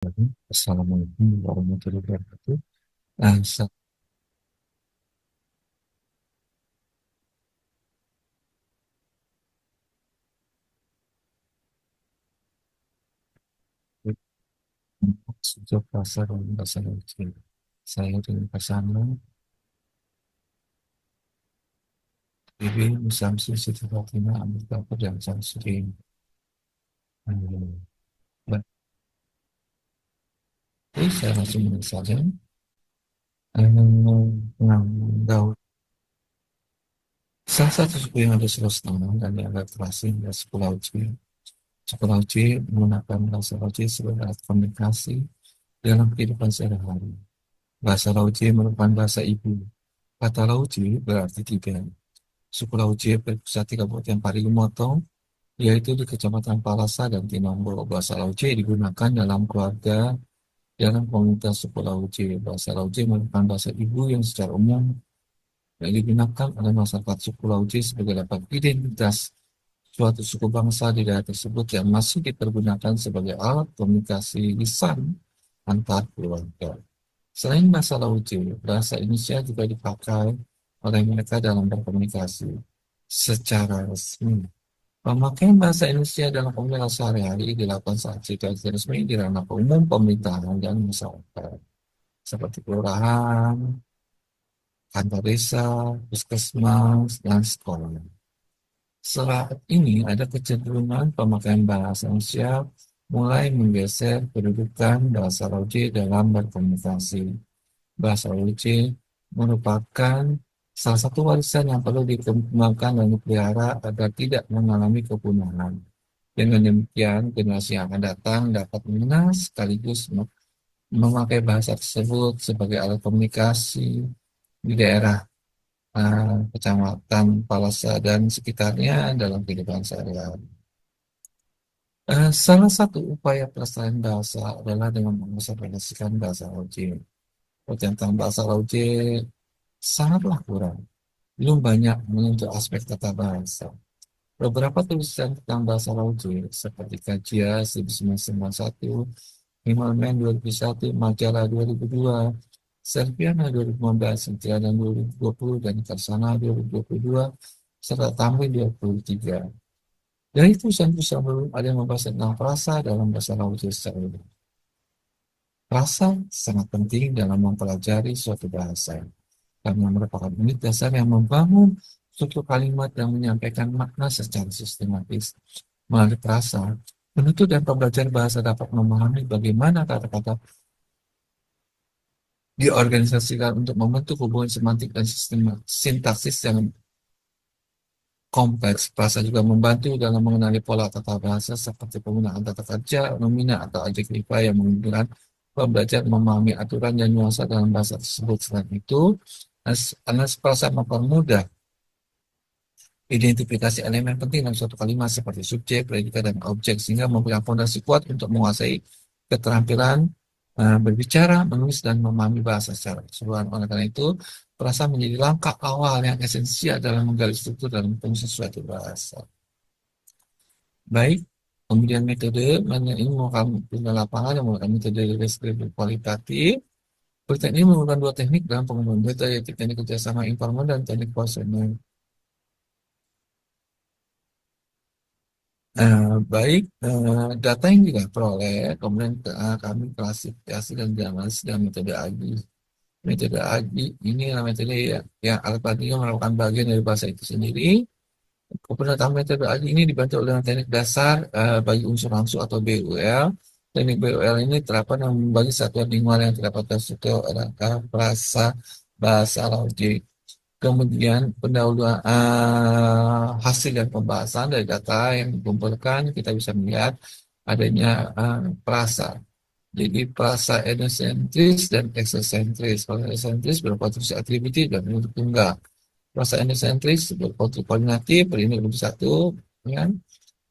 Assalamualaikum warahmatullahi wabarakatuh. Ah, sa- Sejak pasar dan pasar kecil. Saya dengan pasangan, Bibi, Samsi, Siti Fatimah, Amir Bakar, dan Samsudin. Baik, saya langsung mulai saja. Menganggap salah satu suku yang ada Sulawesi Tengah dan yang ada terasi adalah suku Lauci. Suku Lauci menggunakan bahasa Lauci sebagai alat komunikasi dalam kehidupan sehari-hari. Bahasa Lauci merupakan bahasa ibu. Kata Lauci berarti tiga. Suku Lauci berpusat di Kabupaten Parigimotong, yaitu di Kecamatan Palasa dan Tinambo. Bahasa Lauci digunakan dalam keluarga dalam komunitas suku Lauci. Bahasa Lauci merupakan bahasa ibu yang secara umum yang digunakan oleh masyarakat suku Lauci sebagai dapat identitas suatu suku bangsa di daerah tersebut yang masih dipergunakan sebagai alat komunikasi lisan antar keluarga. Selain bahasa Lauci, bahasa Indonesia juga dipakai oleh mereka dalam berkomunikasi secara resmi. Pemakaian bahasa Indonesia dalam komunikasi sehari-hari dilakukan saat situasi resmi di ranah umum pemerintahan dan masyarakat, seperti kelurahan, kantor desa, puskesmas, dan sekolah. Saat ini ada kecenderungan pemakaian bahasa Indonesia mulai menggeser kedudukan bahasa Lauci dalam berkomunikasi. Bahasa Lauci merupakan salah satu warisan yang perlu dikembangkan dan dipelihara agar tidak mengalami kepunahan. Dengan demikian, generasi yang akan datang dapat mengenal sekaligus memakai bahasa tersebut sebagai alat komunikasi di daerah Kecamatan Palasa dan sekitarnya dalam kehidupan sehari-hari. Salah satu upaya pelestarian bahasa adalah dengan mengonservasikan bahasa Lauci. Tentang bahasa Lauci sangatlah kurang, belum banyak menyentuh aspek tata bahasa. Beberapa tulisan tentang bahasa Lauci seperti Kajian 1991, Himalmen 2001, Majalah 2002, Serviana 2015, Sentiadan 2020, dan Karsana 2022, serta Tamrin 2023. Dari tulisan-tulisan belum ada yang membahas tentang frasa dalam bahasa Lauci secara umum. Frasa sangat penting dalam mempelajari suatu bahasa, karena merupakan unit dasar yang membangun struktur kalimat dan menyampaikan makna secara sistematis. Melalui frasa, penutur dan pembelajar bahasa dapat memahami bagaimana kata-kata diorganisasikan untuk membentuk hubungan semantik dan sistem sintaksis yang kompleks. Frasa juga membantu dalam mengenali pola tata bahasa seperti penggunaan kata kerja, nomina, atau adjektiva yang menunjukkan pembelajar memahami aturan dan nuansa dalam bahasa tersebut. Selain itu, analisis frasa mempermudah identifikasi elemen penting dalam suatu kalimat seperti subjek, predikat, dan objek sehingga memberikan fondasi kuat untuk menguasai keterampilan berbicara, menulis, dan memahami bahasa secara keseluruhan. Oleh karena itu, frasa menjadi langkah awal yang esensial dalam menggali struktur dan fungsi suatu bahasa. Baik, kemudian metode ini merupakan punya lapangan yang menggunakan metode deskripsi kualitatif. Penelitian ini menggunakan dua teknik dalam pengembangan data, yaitu teknik kerjasama informal dan teknik kuesioner. Baik, data yang juga peroleh, kemudian kami klasifikasi dan dianalisis dengan metode AGI. Metode AGI ini adalah metode yang alat bantunya merupakan bagian dari bahasa itu sendiri. Keberadaan metode AGI ini dibantu oleh teknik dasar bagi unsur langsung atau BUL. Teknik BUL ini terapkan yang membagi satuan lingkungan yang terdapat dalam struktur rangka frasa bahasa logik. Kemudian pendahuluan hasil dan pembahasan dari data yang dikumpulkan, kita bisa melihat adanya prasa. Jadi prasa endosentris dan eksosentris. Prasa endosentris berkonstruksi atributif dan bentuk tunggal. Prasa endosentris berkonstruksi koordinatif, berindik lebih satu. Ya.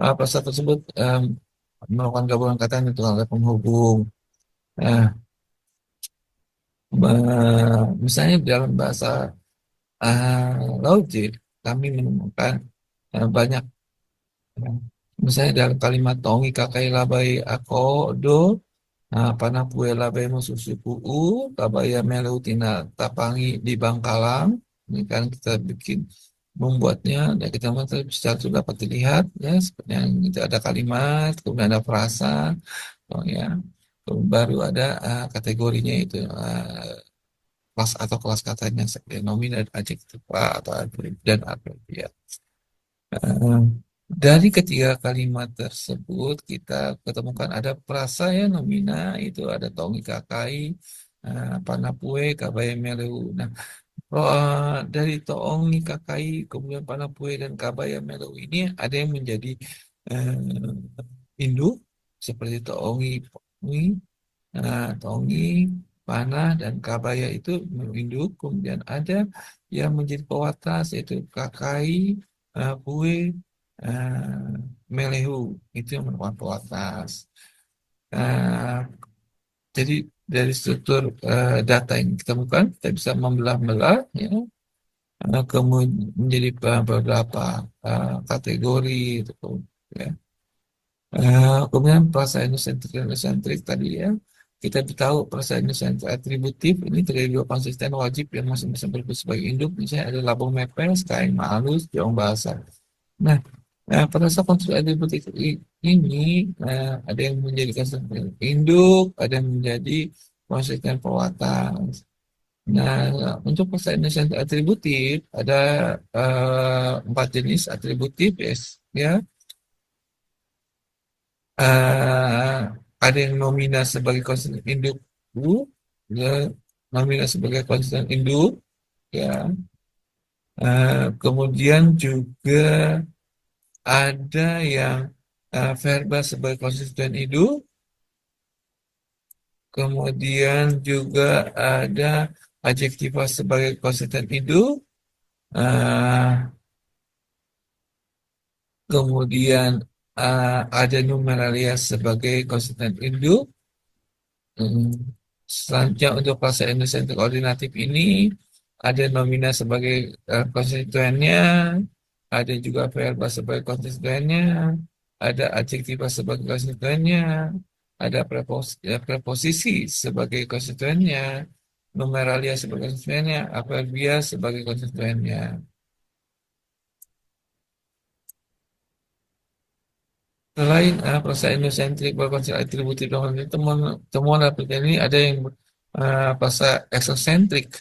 Prasa tersebut melakukan gabungan kata untuk alat penghubung. Nah, misalnya dalam bahasa logik, kami menemukan banyak, misalnya dalam kalimat tongi kakai labai ako do, Panapue labemo susupu'u, kabaya meleu tina tapangi di Bangkalang. Ini kan kita bikin membuatnya, dan kita secara itu dapat dilihat ya, seperti yang itu ada kalimat, kemudian ada frasa, oh ya, kemudian baru ada kategorinya itu kelas atau kelas katanya seperti nominal, adjektif atau adverb dan adverb ya. Eh, dari ketiga kalimat tersebut kita ketemukan ada prasa ya nomina itu ada tongi kakai, panapue kabaya meleu. Nah, dari toongi kakai kemudian panapue dan kabaya meleu ini ada yang menjadi induk seperti toongi, tongi, panah, dan kabaya itu induk. Kemudian ada yang menjadi pewatas yaitu kakai, kue, eh, melehu. Itu yang merupakan pewatas. Nah, jadi dari struktur data yang kita temukan, kita bisa membelah-belah ya, kemudian menjadi beberapa kategori gitu, ya. Kemudian perasa endosentrik dan esentrik tadi ya. Kita tahu perasa endosentrik atributif ini terjadi dua konsisten wajib yang masing-masing berfungsi sebagai induk. Misalnya ada labung mepes, kain halus, jaung bahasa. Nah, perasa konstruksi atributif ini ada yang menjadi konsisten induk, ada yang menjadi konsisten pewatan. Nah, untuk perasa endosentrik atributif ada empat jenis atributif ya. eh ada yang nomina sebagai konsisten induk, ya, nomina sebagai konsisten induk, ya. Kemudian juga ada yang verba sebagai konsisten induk, kemudian juga ada adjektiva sebagai konsisten induk, eh, kemudian ada numeralia sebagai konsisten induk. Hmm. Selanjutnya untuk fase endosentrik koordinatif ini ada nomina sebagai konstituennya, ada juga verba sebagai konstituennya, ada adjektiva sebagai konstituennya, ada preposisi sebagai konstituennya, numeralia sebagai konstituennya, adverbia sebagai konstituennya. Selain proses endosentrik berkonsep atributif dan temuan aplikasi ini ada yang proses eksosentrik.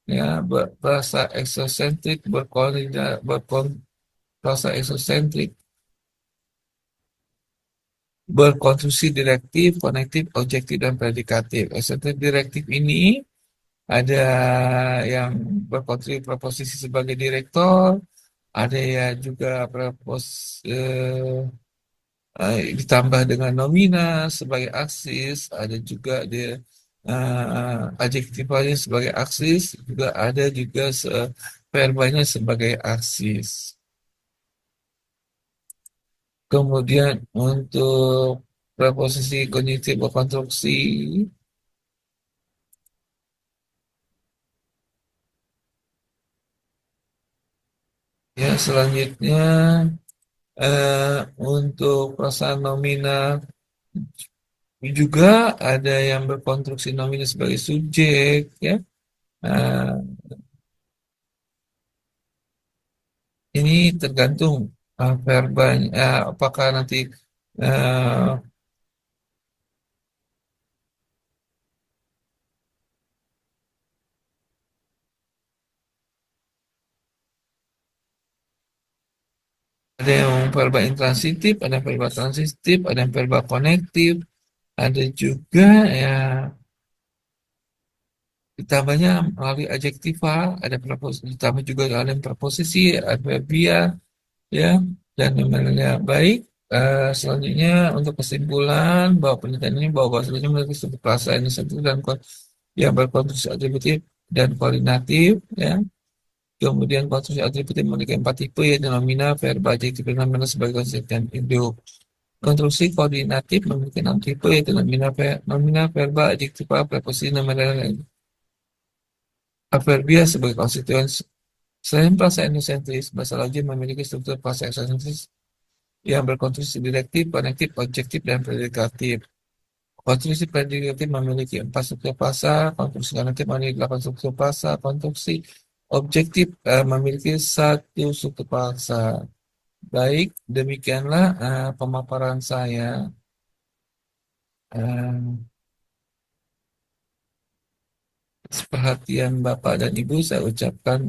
Ya, bahasa eksosentrik bahasa eksosentrik berkonstruksi direktif, konektif, objektif, dan predikatif. Eksosentrik direktif ini ada yang berkonstruksi preposisi sebagai direktor, ada ya juga ditambah dengan nomina sebagai aksis, ada juga dia adjektifnya sebagai aksis, juga ada juga verbanya sebagai aksis. Kemudian untuk preposisi konjungtif berkonstruksi, ya selanjutnya untuk perasaan nominal juga ada yang berkonstruksi nominal sebagai subjek, ya. Nah, ini tergantung verbanya, apakah nanti eh, ada yang verba intransitif, ada yang verba transitif, ada yang verba konektif, ada juga ya ditambahnya melalui adjektiva, ada ditambah juga ada preposisi, adverbia, ya, dan namanya baik. Selanjutnya untuk kesimpulan bahwa penelitian ini bahwa bahasa memiliki sebuah perasaan inisiatif dan yang berkonstruksi atributif dan koordinatif, ya. Kemudian konstruksi atributif memiliki empat tipe yaitu nomina, verba, adjektif, dan nomina sebagai konsisten induk. Konstruksi koordinatif memiliki enam tipe yaitu nomina, verba, adjektiva, preposisi, nomina, dan adverbia sebagai konstituen. Selain frasa endosentris, bahasa Latin memiliki struktur frasa eksosentris yang berkonstruksi direktif, konektif, objektif, dan predikatif. Konstruksi predikatif memiliki 4 struktur pasal, konstruksi kognitif memiliki 8 struktur pasal, konstruksi objektif memiliki 1 struktur pasal. Baik, demikianlah pemaparan saya. Eh, Perhatian Bapak dan Ibu saya ucapkan